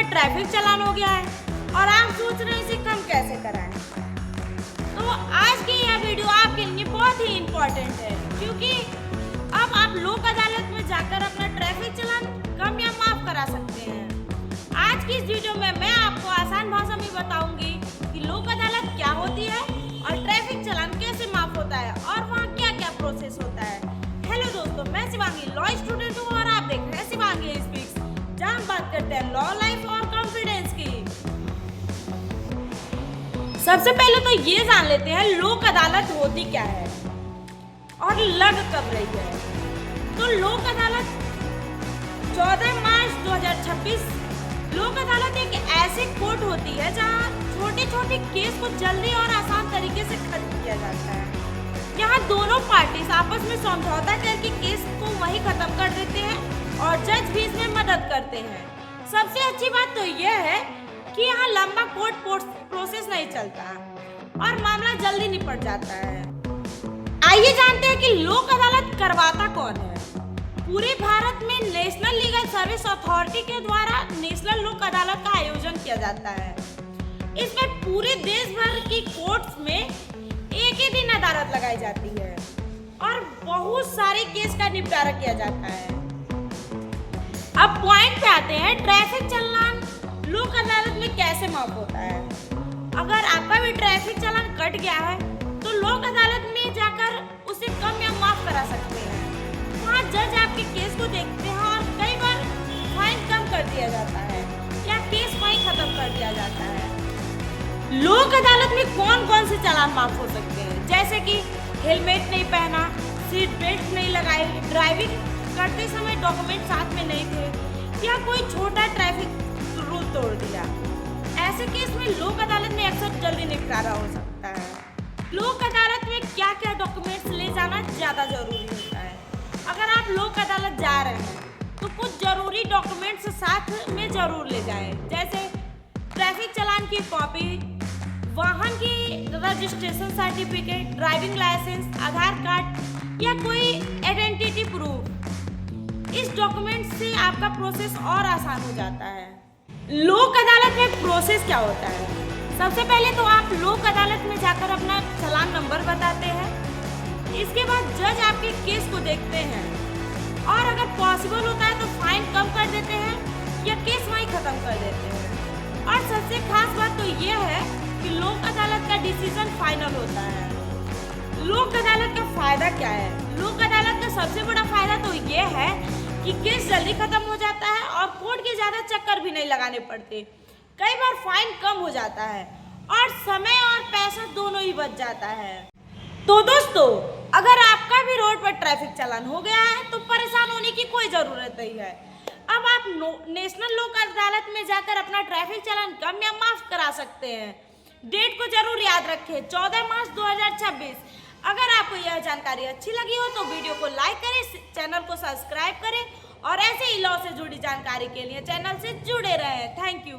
पर ट्रैफिक चालान हो गया है और आप सोच रहे हैं इसे कम कैसे कराएं। तो आज की यह वीडियो आपके लिए बहुत ही इम्पोर्टेंट है, क्योंकि अब आप लोक अदालत में जाकर अपना ट्रैफिक चालान कम या माफ करा सकते हैं। आज की इस वीडियो में मैं आपको आसान भाषा में बताऊंगी कि लोक अदालत क्या होती है और ट्रैफिक चालान कैसे माफ होता है और वहाँ क्या क्या प्रोसेस होता है। हेलो दोस्तों, मैं शिवांगी लॉ स्टूडेंट हूँ और आप देख रहे हैं शिवांगी स्पीक्स, जहाँ हम बात करते हैं लॉ, लाइफ और कॉन्फिडेंस की। सबसे पहले तो ये जान लेते हैं लोक अदालत होती क्या है और लग कब रही है। तो लोक अदालत 14 मार्च 2026 लोक अदालत एक ऐसी कोर्ट होती है जहां छोटे छोटे केस को जल्दी और आसान तरीके से खत्म किया जाता है। यहाँ दोनों पार्टीज आपस में समझौता करके केस को वहीं खत्म कर देते हैं और जज भी इसमें मदद करते हैं। सबसे अच्छी बात तो यह है कि यहाँ लंबा कोर्ट प्रोसेस नहीं चलता और मामला जल्दी निपट जाता है। आइए जानते हैं कि लोक अदालत करवाता कौन है। पूरे भारत में नेशनल लीगल सर्विस अथॉरिटी के द्वारा नेशनल लोक अदालत का आयोजन किया जाता है। इसमें पूरे देश भर की कोर्ट्स में एक ही दिन अदालत लगाई जाती है और बहुत सारे केस का निपटारा किया जाता है। अब पॉइंट पे आते हैं, ट्रैफिक चालान लोक अदालत में कैसे माफ होता है। अगर आपका भी ट्रैफिक चालान कट गया है तो लोक अदालत में जाकर उसे कम या माफ करा सकते हैं। वहाँ जज आपके केस को देखते हैं और कई बार फाइन कम कर दिया जाता है या केस वहीं खत्म कर दिया जाता है। लोक अदालत में कौन कौन से चालान माफ हो सकते हैं, जैसे कि हेलमेट नहीं पहना, सीट बेल्ट नहीं लगाई, ड्राइविंग करते समय डॉक्यूमेंट साथ में नहीं थे या कोई छोटा ट्रैफिक रूल तोड़ दिया। ऐसे केस में लोक अदालत में अक्सर जल्दी निपटारा हो सकता है। लोक अदालत में क्या क्या डॉक्यूमेंट्स ले जाना ज़्यादा जरूरी होता है। अगर आप लोक अदालत जा रहे हैं तो कुछ जरूरी डॉक्यूमेंट्स साथ में जरूर ले जाएं, जैसे ट्रैफिक चालान की कॉपी, वाहन की रजिस्ट्रेशन सर्टिफिकेट, ड्राइविंग लाइसेंस, आधार कार्ड या कोई आइडेंटिटी प्रूफ। इस डॉक्यूमेंट से आपका प्रोसेस और आसान हो जाता है। लोक अदालत में प्रोसेस क्या होता है। सबसे पहले तो आप लोक अदालत में जाकर अपना चालान नंबर बताते हैं। इसके बाद जज आपके केस को देखते हैं और अगर पॉसिबल होता है तो फाइन कम कर देते हैं या केस वहीं खत्म कर देते हैं। और सबसे खास बात तो यह है कि लोक अदालत का डिसीजन फाइनल होता है। लोक अदालत का फायदा क्या है। लोक अदालत का सबसे बड़ा फायदा तो यह है कि केस जल्दी खत्म हो जाता है और कोर्ट के ज्यादा चक्कर भी नहीं लगाने पड़ते। कई बार फाइन कम हो जाता है और समय और पैसा दोनों ही बच जाता है। तो दोस्तों, अगर आपका भी रोड पर ट्रैफिक चालान हो गया है तो परेशान होने की कोई जरूरत नहीं है। अब आप नेशनल लोक अदालत में जाकर अपना ट्रैफिक चालान कम या माफ करा सकते हैं। डेट को जरूर याद रखें, 14 मार्च 2026। अगर आपको यह जानकारी अच्छी लगी हो तो वीडियो को लाइक करें, चैनल को सब्सक्राइब करें और ऐसे ही लॉ से जुड़ी जानकारी के लिए चैनल से जुड़े रहें। Thank you.